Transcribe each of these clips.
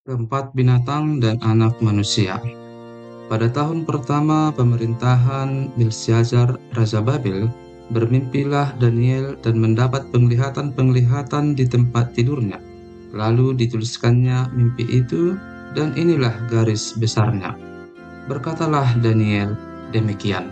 Keempat binatang dan anak manusia. Pada tahun pertama pemerintahan Belshazzar, Raja Babel, bermimpilah Daniel dan mendapat penglihatan-penglihatan di tempat tidurnya. Lalu dituliskannya mimpi itu, dan inilah garis besarnya. Berkatalah Daniel demikian.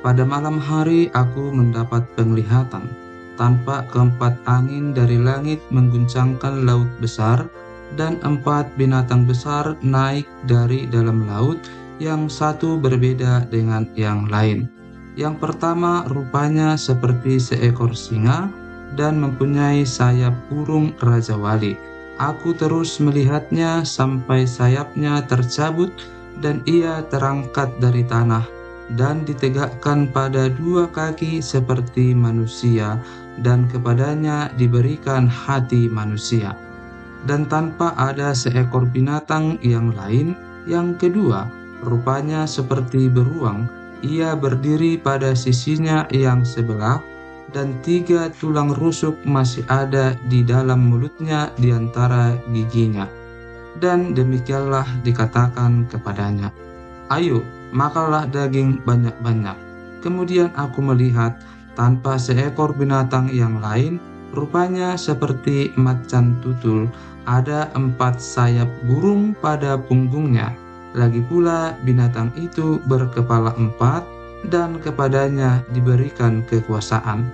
Pada malam hari aku mendapat penglihatan. Tampak keempat angin dari langit mengguncangkan laut besar, dan empat binatang besar naik dari dalam laut, yang satu berbeda dengan yang lain. Yang pertama rupanya seperti seekor singa dan mempunyai sayap burung Raja Wali. Aku terus melihatnya sampai sayapnya tercabut dan ia terangkat dari tanah dan ditegakkan pada dua kaki seperti manusia, dan kepadanya diberikan hati manusia. Dan tanpa ada seekor binatang yang lain, yang kedua rupanya seperti beruang, ia berdiri pada sisinya yang sebelah, dan tiga tulang rusuk masih ada di dalam mulutnya di antara giginya. Dan demikianlah dikatakan kepadanya, "Ayo, makanlah daging banyak-banyak." Kemudian aku melihat tanpa seekor binatang yang lain, rupanya seperti macan tutul, ada empat sayap burung pada punggungnya. Lagi pula binatang itu berkepala empat, dan kepadanya diberikan kekuasaan.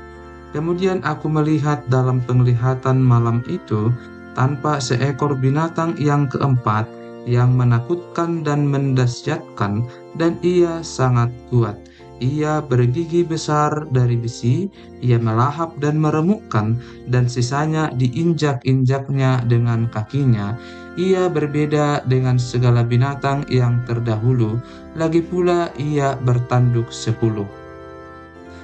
Kemudian aku melihat dalam penglihatan malam itu, tanpa seekor binatang yang keempat, yang menakutkan dan mendahsyatkan, dan ia sangat kuat. Ia bergigi besar dari besi, ia melahap dan meremukkan, dan sisanya diinjak-injaknya dengan kakinya. Ia berbeda dengan segala binatang yang terdahulu, lagi pula ia bertanduk 10.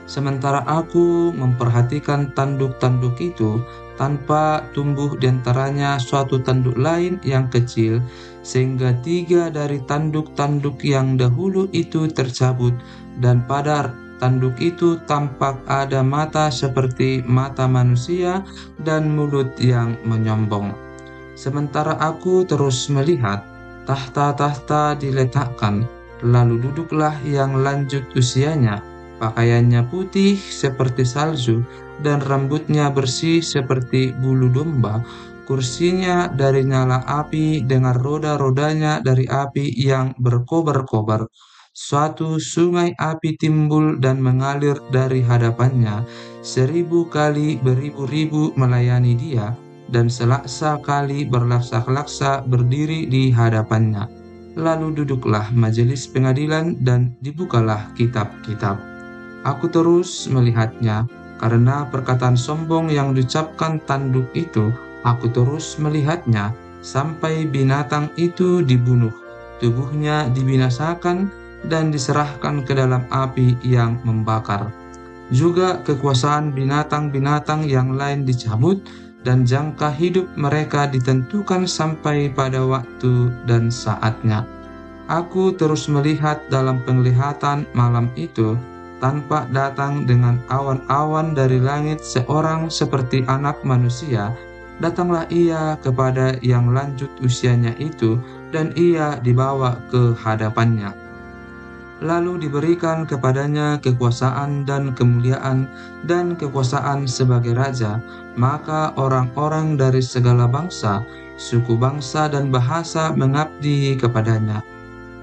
Sementara aku memperhatikan tanduk-tanduk itu, tanpa tumbuh di antaranya suatu tanduk lain yang kecil, sehingga tiga dari tanduk-tanduk yang dahulu itu tercabut, dan pada tanduk itu tampak ada mata seperti mata manusia dan mulut yang menyombong. Sementara aku terus melihat, tahta-tahta diletakkan, lalu duduklah yang lanjut usianya. Pakaiannya putih seperti salju, dan rambutnya bersih seperti bulu domba. Kursinya dari nyala api, dengan roda-rodanya dari api yang berkobar-kobar. Suatu sungai api timbul dan mengalir dari hadapannya. 1000 kali beribu-ribu melayani dia, dan selaksa kali berlaksa-laksa berdiri di hadapannya. Lalu duduklah majelis pengadilan dan dibukalah kitab-kitab. Aku terus melihatnya, karena perkataan sombong yang diucapkan tanduk itu. Aku terus melihatnya sampai binatang itu dibunuh, tubuhnya dibinasakan dan diserahkan ke dalam api yang membakar. Juga kekuasaan binatang-binatang yang lain dicabut, dan jangka hidup mereka ditentukan sampai pada waktu dan saatnya. Aku terus melihat dalam penglihatan malam itu, tanpa datang dengan awan-awan dari langit seorang seperti anak manusia. Datanglah ia kepada yang lanjut usianya itu, dan ia dibawa ke hadapannya. Lalu diberikan kepadanya kekuasaan dan kemuliaan dan kekuasaan sebagai raja. Maka orang-orang dari segala bangsa, suku bangsa dan bahasa mengabdi kepadanya.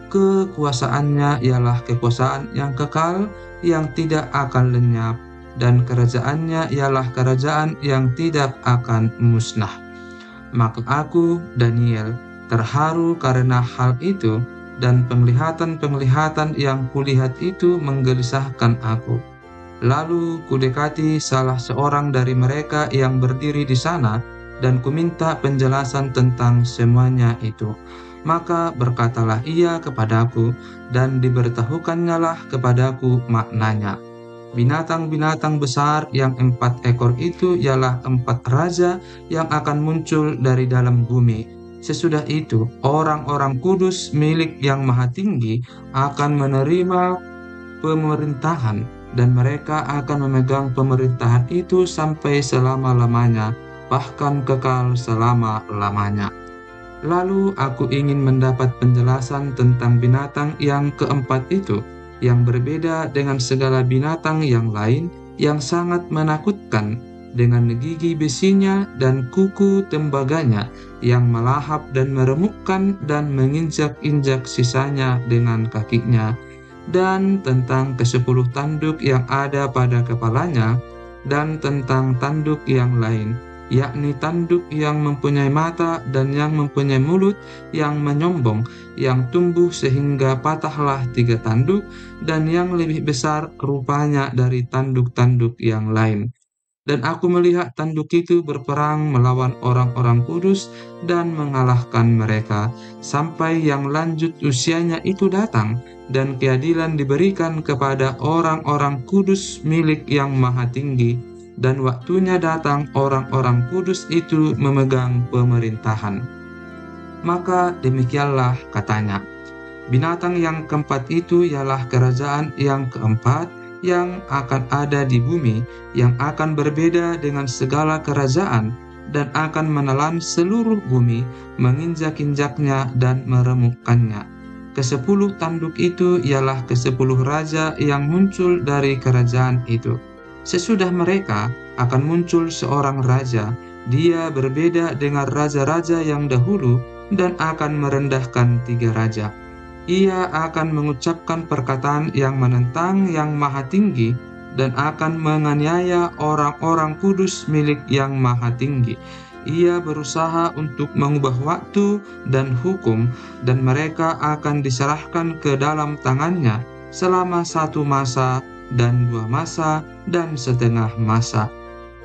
Kekuasaannya ialah kekuasaan yang kekal, yang tidak akan lenyap, dan kerajaannya ialah kerajaan yang tidak akan musnah. Maka aku, Daniel, terharu karena hal itu, dan penglihatan-penglihatan yang kulihat itu menggelisahkan aku. Lalu kudekati salah seorang dari mereka yang berdiri di sana, dan kuminta penjelasan tentang semuanya itu. Maka berkatalah ia kepadaku, dan diberitahukannya kepadaku maknanya. Binatang-binatang besar yang 4 ekor itu ialah 4 raja yang akan muncul dari dalam bumi. Sesudah itu, orang-orang kudus milik Yang Maha Tinggi akan menerima pemerintahan, dan mereka akan memegang pemerintahan itu sampai selama-lamanya, bahkan kekal selama-lamanya. Lalu aku ingin mendapat penjelasan tentang binatang yang keempat itu, yang berbeda dengan segala binatang yang lain, yang sangat menakutkan, dengan gigi besinya dan kuku tembaganya, yang melahap dan meremukkan dan menginjak-injak sisanya dengan kakinya, dan tentang ke-10 tanduk yang ada pada kepalanya, dan tentang tanduk yang lain, yakni tanduk yang mempunyai mata dan yang mempunyai mulut yang menyombong, yang tumbuh sehingga patahlah 3 tanduk, dan yang lebih besar rupanya dari tanduk-tanduk yang lain. Dan aku melihat tanduk itu berperang melawan orang-orang kudus dan mengalahkan mereka, sampai yang lanjut usianya itu datang, dan keadilan diberikan kepada orang-orang kudus milik Yang Maha Tinggi, dan waktunya datang orang-orang kudus itu memegang pemerintahan. Maka demikianlah katanya, binatang yang keempat itu ialah kerajaan yang keempat yang akan ada di bumi, yang akan berbeda dengan segala kerajaan, dan akan menelan seluruh bumi, menginjak-injaknya dan meremukkannya. Ke-10 tanduk itu ialah ke-10 raja yang muncul dari kerajaan itu. Sesudah mereka akan muncul seorang raja, dia berbeda dengan raja-raja yang dahulu dan akan merendahkan 3 raja. Ia akan mengucapkan perkataan yang menentang Yang Maha Tinggi dan akan menganiaya orang-orang kudus milik Yang Maha Tinggi. Ia berusaha untuk mengubah waktu dan hukum, dan mereka akan diserahkan ke dalam tangannya selama 1 masa dan 2 masa dan setengah masa.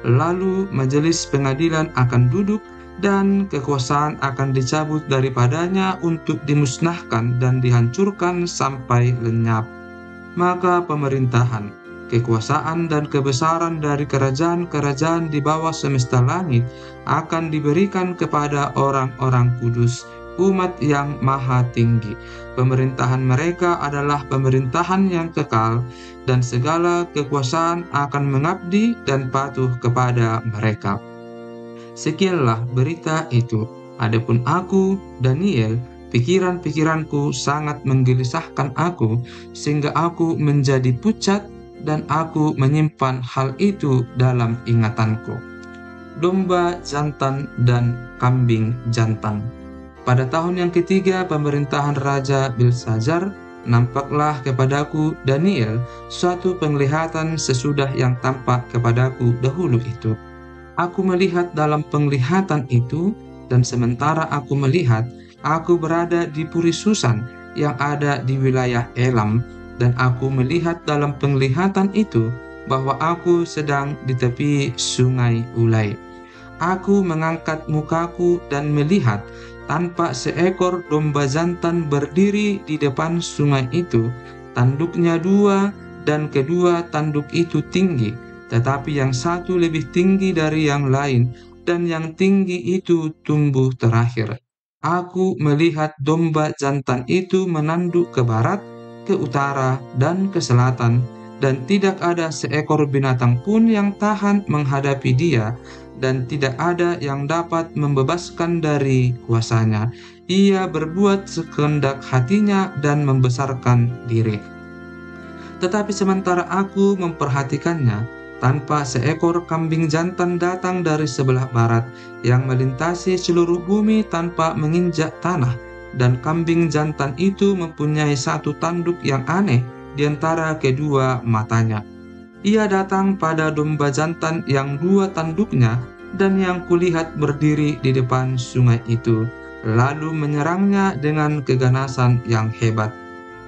Lalu majelis pengadilan akan duduk dan kekuasaan akan dicabut daripadanya untuk dimusnahkan dan dihancurkan sampai lenyap. Maka pemerintahan, kekuasaan dan kebesaran dari kerajaan-kerajaan di bawah semesta langit akan diberikan kepada orang-orang kudus, umat Yang Maha Tinggi. Pemerintahan mereka adalah pemerintahan yang kekal, dan segala kekuasaan akan mengabdi dan patuh kepada mereka. Sekianlah berita itu. Adapun aku, Daniel, pikiran-pikiranku sangat menggelisahkan aku, sehingga aku menjadi pucat dan aku menyimpan hal itu dalam ingatanku. Domba jantan dan kambing jantan. Pada tahun yang ketiga pemerintahan Raja Belsazar, nampaklah kepadaku, Daniel, suatu penglihatan sesudah yang tampak kepadaku dahulu itu. Aku melihat dalam penglihatan itu, dan sementara aku melihat, aku berada di Puri Susan yang ada di wilayah Elam, dan aku melihat dalam penglihatan itu bahwa aku sedang di tepi sungai Ulai. Aku mengangkat mukaku dan melihat, tanpa seekor domba jantan berdiri di depan sungai itu, tanduknya 2, dan kedua tanduk itu tinggi, tetapi yang satu lebih tinggi dari yang lain, dan yang tinggi itu tumbuh terakhir. Aku melihat domba jantan itu menanduk ke barat, ke utara, dan ke selatan, dan tidak ada seekor binatang pun yang tahan menghadapi dia, dan tidak ada yang dapat membebaskan dari kuasanya. Ia berbuat sekehendak hatinya dan membesarkan diri. Tetapi sementara aku memperhatikannya, tanpa seekor kambing jantan datang dari sebelah barat, yang melintasi seluruh bumi tanpa menginjak tanah, dan kambing jantan itu mempunyai 1 tanduk yang aneh di antara kedua matanya. Ia datang pada domba jantan yang 2 tanduknya, dan yang kulihat berdiri di depan sungai itu, lalu menyerangnya dengan keganasan yang hebat.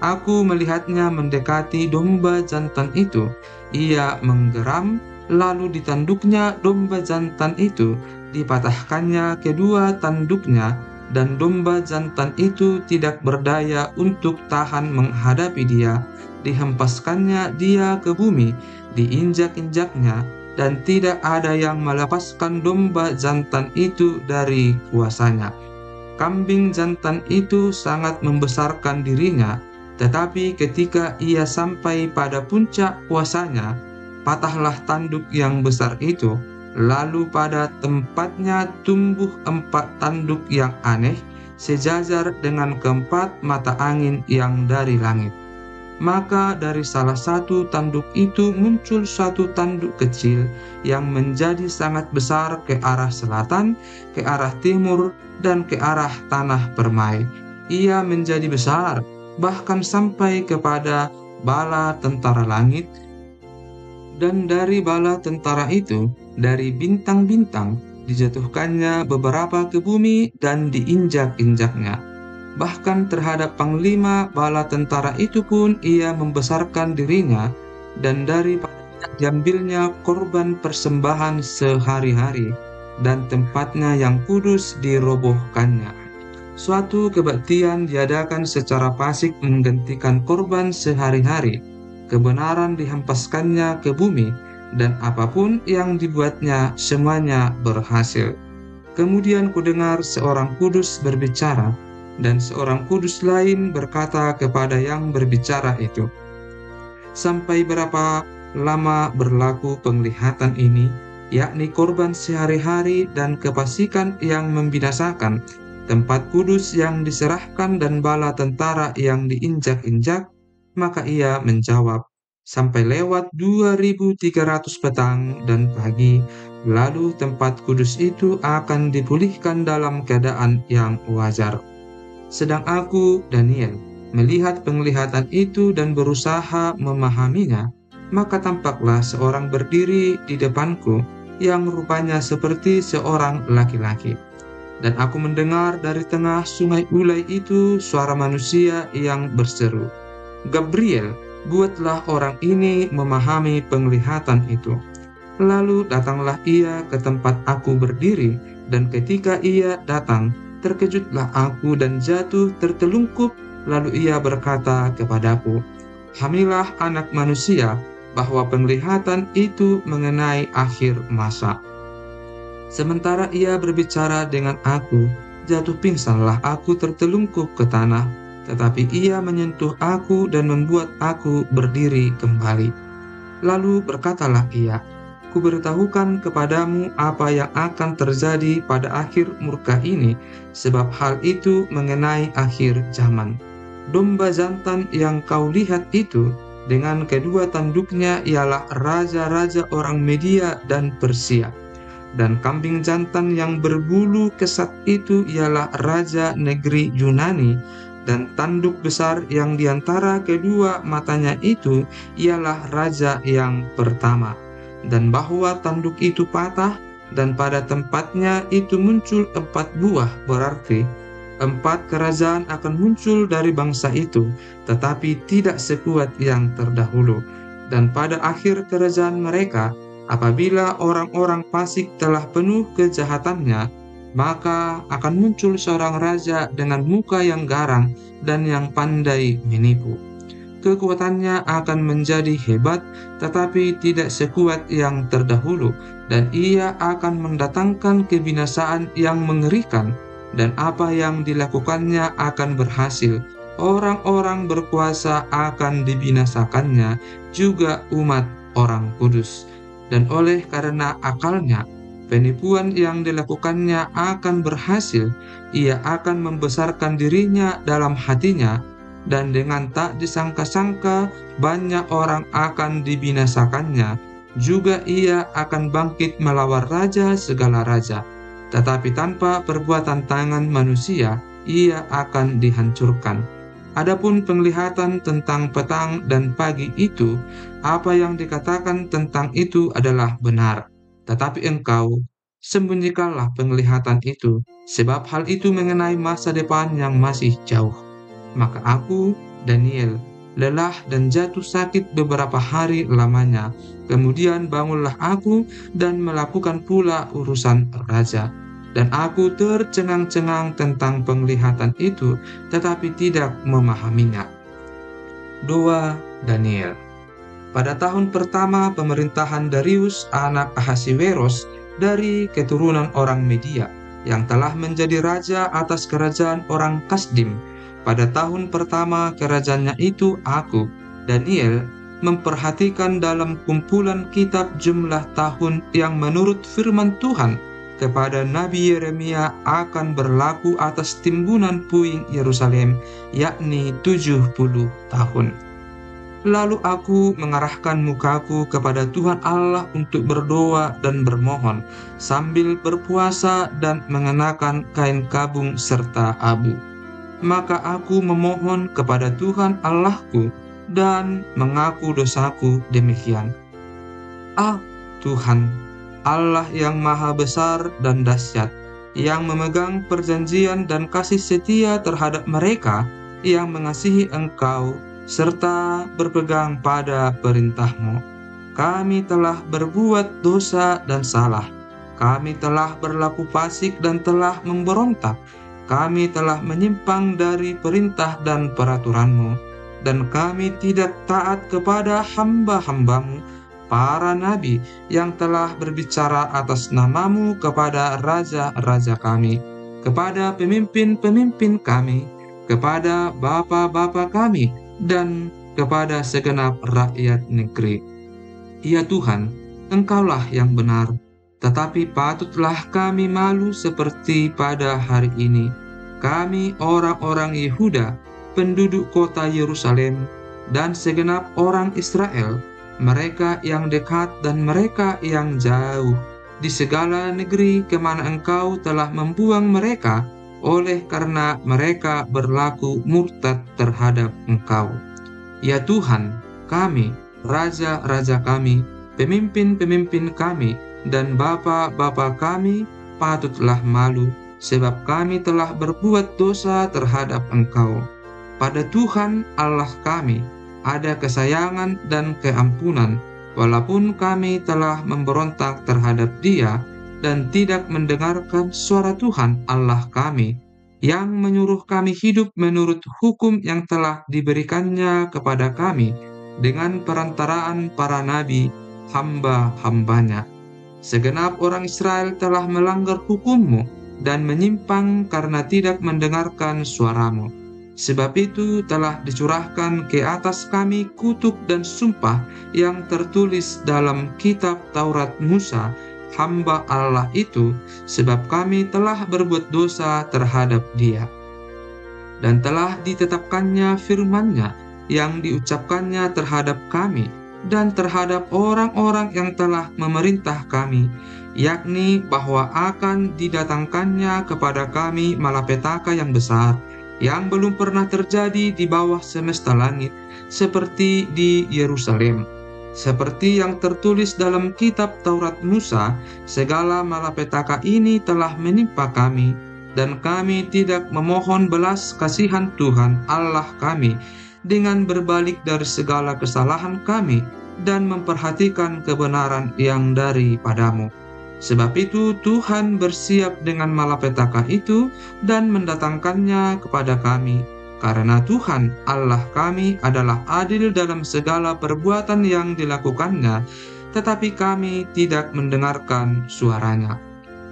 Aku melihatnya mendekati domba jantan itu. Ia menggeram, lalu ditanduknya domba jantan itu, dipatahkannya kedua tanduknya, dan domba jantan itu tidak berdaya untuk tahan menghadapi dia. Dihempaskannya dia ke bumi, diinjak-injaknya, dan tidak ada yang melepaskan domba jantan itu dari kuasanya. Kambing jantan itu sangat membesarkan dirinya, tetapi ketika ia sampai pada puncak kuasanya, patahlah tanduk yang besar itu, lalu pada tempatnya tumbuh 4 tanduk yang aneh, sejajar dengan keempat mata angin yang dari langit. Maka dari salah satu tanduk itu muncul suatu tanduk kecil yang menjadi sangat besar ke arah selatan, ke arah timur, dan ke arah tanah permai. Ia menjadi besar, bahkan sampai kepada bala tentara langit, dan dari bala tentara itu, dari bintang-bintang, dijatuhkannya beberapa ke bumi dan diinjak-injaknya. Bahkan terhadap panglima bala tentara itu pun ia membesarkan dirinya, dan daripadanya diambilnya korban persembahan sehari-hari, dan tempatnya yang kudus dirobohkannya. Suatu kebaktian diadakan secara fasik menggantikan korban sehari-hari. Kebenaran dihempaskannya ke bumi, dan apapun yang dibuatnya semuanya berhasil. Kemudian kudengar seorang kudus berbicara, dan seorang kudus lain berkata kepada yang berbicara itu, "Sampai berapa lama berlaku penglihatan ini, yakni korban sehari-hari dan kefasikan yang membinasakan, tempat kudus yang diserahkan dan bala tentara yang diinjak-injak?" Maka ia menjawab, "Sampai lewat 2300 petang dan pagi, lalu tempat kudus itu akan dipulihkan dalam keadaan yang wajar." Sedang aku, Daniel, melihat penglihatan itu dan berusaha memahaminya, maka tampaklah seorang berdiri di depanku yang rupanya seperti seorang laki-laki. Dan aku mendengar dari tengah sungai Ulai itu suara manusia yang berseru, "Gabriel, buatlah orang ini memahami penglihatan itu." Lalu datanglah ia ke tempat aku berdiri, dan ketika ia datang, terkejutlah aku dan jatuh tertelungkup. Lalu ia berkata kepadaku, "Hamilah anak manusia, bahwa penglihatan itu mengenai akhir masa." Sementara ia berbicara dengan aku, jatuh pingsanlah aku tertelungkup ke tanah, tetapi ia menyentuh aku dan membuat aku berdiri kembali. Lalu berkatalah ia, "Kuberitahukan kepadamu apa yang akan terjadi pada akhir murka ini, sebab hal itu mengenai akhir zaman. Domba jantan yang kau lihat itu, dengan kedua tanduknya ialah raja-raja orang Media dan Persia. Dan kambing jantan yang berbulu kesat itu ialah raja negeri Yunani, dan tanduk besar yang diantara kedua matanya itu ialah raja yang pertama. Dan bahwa tanduk itu patah, dan pada tempatnya itu muncul 4 buah, berarti 4 kerajaan akan muncul dari bangsa itu, tetapi tidak sekuat yang terdahulu. Dan pada akhir kerajaan mereka, apabila orang-orang fasik telah penuh kejahatannya, maka akan muncul seorang raja dengan muka yang garang dan yang pandai menipu. Kekuatannya akan menjadi hebat, tetapi tidak sekuat yang terdahulu, dan ia akan mendatangkan kebinasaan yang mengerikan, dan apa yang dilakukannya akan berhasil. Orang-orang berkuasa akan dibinasakannya, juga umat orang kudus. Dan oleh karena akalnya, penipuan yang dilakukannya akan berhasil. Ia akan membesarkan dirinya dalam hatinya, dan dengan tak disangka-sangka banyak orang akan dibinasakannya. Juga ia akan bangkit melawan raja segala raja, tetapi tanpa perbuatan tangan manusia ia akan dihancurkan. Adapun penglihatan tentang petang dan pagi itu, apa yang dikatakan tentang itu adalah benar. Tetapi engkau, sembunyikanlah penglihatan itu, sebab hal itu mengenai masa depan yang masih jauh. Maka aku, Daniel, lelah dan jatuh sakit beberapa hari lamanya. Kemudian bangunlah aku dan melakukan pula urusan raja. Dan aku tercengang-cengang tentang penglihatan itu, tetapi tidak memahaminya. 2 Daniel. Pada tahun pertama pemerintahan Darius anak Ahasiweros dari keturunan orang Media, yang telah menjadi raja atas kerajaan orang Kasdim, pada tahun pertama kerajaannya itu, aku, Daniel, memperhatikan dalam kumpulan kitab jumlah tahun yang menurut firman Tuhan kepada Nabi Yeremia akan berlaku atas timbunan puing Yerusalem, yakni 70 tahun. Lalu aku mengarahkan mukaku kepada Tuhan Allah untuk berdoa dan bermohon, sambil berpuasa dan mengenakan kain kabung serta abu. Maka aku memohon kepada Tuhan Allahku dan mengaku dosaku demikian. Ah, Tuhan, Allah yang maha besar dan dahsyat, yang memegang perjanjian dan kasih setia terhadap mereka yang mengasihi Engkau serta berpegang pada perintah-Mu. Kami telah berbuat dosa dan salah. Kami telah berlaku fasik dan telah memberontak. Kami telah menyimpang dari perintah dan peraturan-Mu, dan kami tidak taat kepada hamba-hamba-Mu, para nabi yang telah berbicara atas nama-Mu kepada raja-raja kami, kepada pemimpin-pemimpin kami, kepada bapa-bapa kami, dan kepada segenap rakyat negeri. Ya Tuhan, Engkaulah yang benar, tetapi patutlah kami malu seperti pada hari ini. Kami orang-orang Yehuda, penduduk kota Yerusalem, dan segenap orang Israel, mereka yang dekat dan mereka yang jauh, di segala negeri kemana Engkau telah membuang mereka, oleh karena mereka berlaku murtad terhadap Engkau. Ya Tuhan, kami, raja-raja kami, pemimpin-pemimpin kami, dan bapa-bapa kami patutlah malu, sebab kami telah berbuat dosa terhadap Engkau. Pada Tuhan Allah kami ada kesayangan dan keampunan, walaupun kami telah memberontak terhadap Dia dan tidak mendengarkan suara Tuhan Allah kami, yang menyuruh kami hidup menurut hukum yang telah diberikannya kepada kami dengan perantaraan para nabi, hamba-hambanya. Segenap orang Israel telah melanggar hukum-Mu dan menyimpang karena tidak mendengarkan suara-Mu. Sebab itu telah dicurahkan ke atas kami kutuk dan sumpah yang tertulis dalam kitab Taurat Musa, hamba Allah itu, sebab kami telah berbuat dosa terhadap Dia. Dan telah ditetapkannya firman-Nya yang diucapkannya terhadap kami dan terhadap orang-orang yang telah memerintah kami, yakni bahwa akan didatangkannya kepada kami malapetaka yang besar, yang belum pernah terjadi di bawah semesta langit, seperti di Yerusalem. Seperti yang tertulis dalam kitab Taurat Musa, segala malapetaka ini telah menimpa kami, dan kami tidak memohon belas kasihan Tuhan Allah kami dengan berbalik dari segala kesalahan kami dan memperhatikan kebenaran yang daripada-Mu. Sebab itu Tuhan bersiap dengan malapetaka itu dan mendatangkannya kepada kami, karena Tuhan Allah kami adalah adil dalam segala perbuatan yang dilakukannya, tetapi kami tidak mendengarkan suaranya.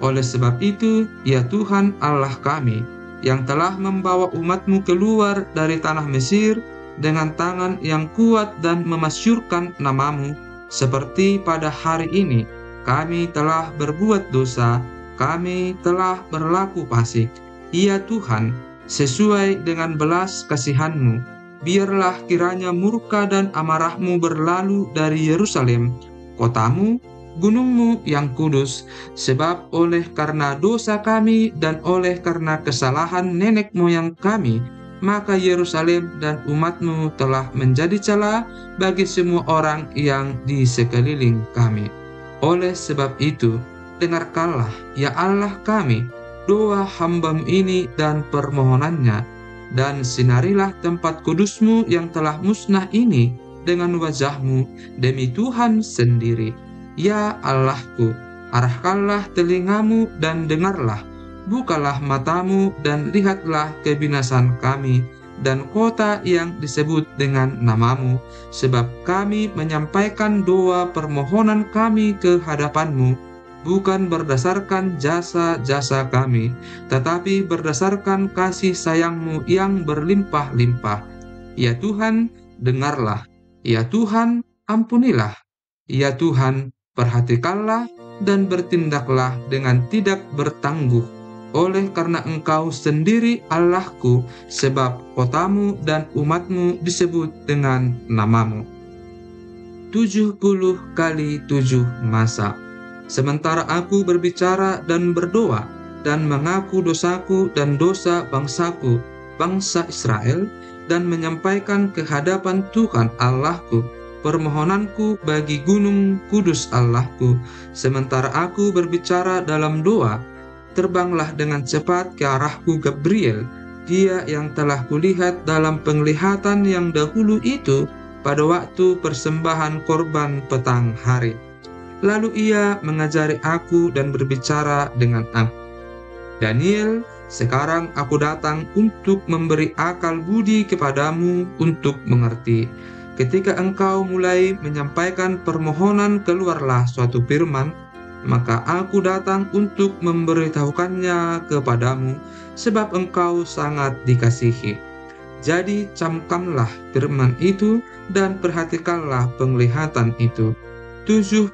Oleh sebab itu, ya Tuhan Allah kami, yang telah membawa umat-Mu keluar dari tanah Mesir dengan tangan yang kuat dan memasyurkan nama-Mu, seperti pada hari ini, kami telah berbuat dosa, kami telah berlaku fasik. Ya Tuhan, sesuai dengan belas kasihan-Mu, biarlah kiranya murka dan amarah-Mu berlalu dari Yerusalem, kota-Mu, gunung-Mu yang kudus, sebab oleh karena dosa kami dan oleh karena kesalahan nenek moyang kami, maka Yerusalem dan umat-Mu telah menjadi cela bagi semua orang yang di sekeliling kami. Oleh sebab itu, dengarkanlah, ya Allah kami, doa hamba-Mu ini dan permohonannya, dan sinarilah tempat kudus-Mu yang telah musnah ini dengan wajah-Mu demi Tuhan sendiri. Ya Allahku, arahkanlah telinga-Mu dan dengarlah, bukalah mata-Mu dan lihatlah kebinasan kami dan kota yang disebut dengan nama-Mu, sebab kami menyampaikan doa permohonan kami ke hadapan-Mu, bukan berdasarkan jasa-jasa kami, tetapi berdasarkan kasih sayang-Mu yang berlimpah-limpah. Ya Tuhan, dengarlah. Ya Tuhan, ampunilah. Ya Tuhan, perhatikanlah. dan bertindaklah dengan tidak bertangguh, oleh karena Engkau sendiri Allahku, sebab kotamu dan umatmu disebut dengan namamu. 70 kali 7 masa. Sementara aku berbicara dan berdoa, dan mengaku dosaku dan dosa bangsaku, bangsa Israel, dan menyampaikan ke hadapan Tuhan Allahku permohonanku bagi gunung kudus Allahku. Sementara aku berbicara dalam doa, terbanglah dengan cepat ke arahku Gabriel, dia yang telah kulihat dalam penglihatan yang dahulu itu pada waktu persembahan korban petang hari. Lalu ia mengajari aku dan berbicara dengan aku. Daniel, sekarang aku datang untuk memberi akal budi kepadamu untuk mengerti. Ketika engkau mulai menyampaikan permohonan, keluarlah suatu firman, maka aku datang untuk memberitahukannya kepadamu, sebab engkau sangat dikasihi. Jadi camkamlah firman itu dan perhatikanlah penglihatan itu. 70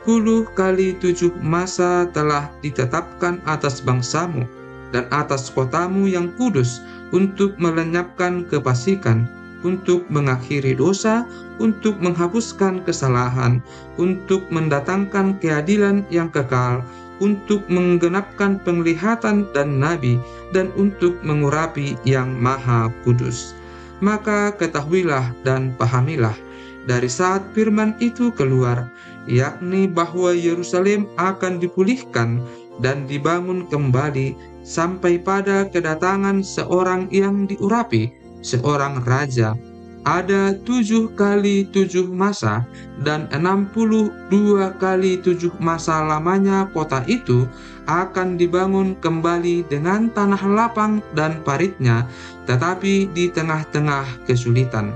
kali 7 masa telah ditetapkan atas bangsamu dan atas kotamu yang kudus, untuk melenyapkan kefasikan, untuk mengakhiri dosa, untuk menghapuskan kesalahan, untuk mendatangkan keadilan yang kekal, untuk menggenapkan penglihatan dan nabi, dan untuk mengurapi yang maha kudus. Maka ketahuilah dan pahamilah, dari saat firman itu keluar, yakni bahwa Yerusalem akan dipulihkan dan dibangun kembali sampai pada kedatangan seorang yang diurapi, seorang raja. Ada 7 kali 7 masa, dan 62 kali 7 masa lamanya kota itu akan dibangun kembali dengan tanah lapang dan paritnya, tetapi di tengah-tengah kesulitan.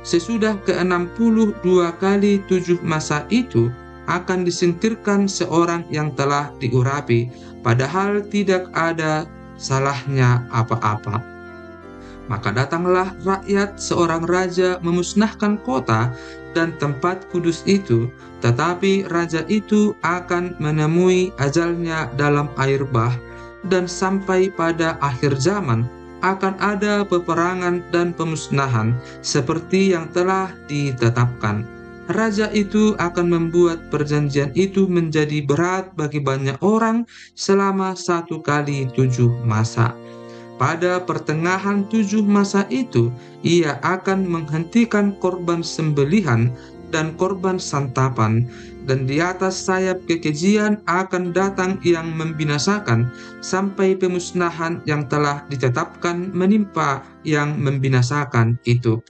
Sesudah ke-62 kali 7 masa itu akan disingkirkan seorang yang telah diurapi, padahal tidak ada salahnya apa-apa. Maka datanglah rakyat seorang raja memusnahkan kota dan tempat kudus itu, tetapi raja itu akan menemui ajalnya dalam air bah, dan sampai pada akhir zaman akan ada peperangan dan pemusnahan seperti yang telah ditetapkan. Raja itu akan membuat perjanjian itu menjadi berat bagi banyak orang selama 1 kali 7 masa. Pada pertengahan 7 masa itu, ia akan menghentikan korban sembelihan dan korban santapan, dan di atas sayap kekejian akan datang yang membinasakan, sampai pemusnahan yang telah ditetapkan menimpa yang membinasakan itu.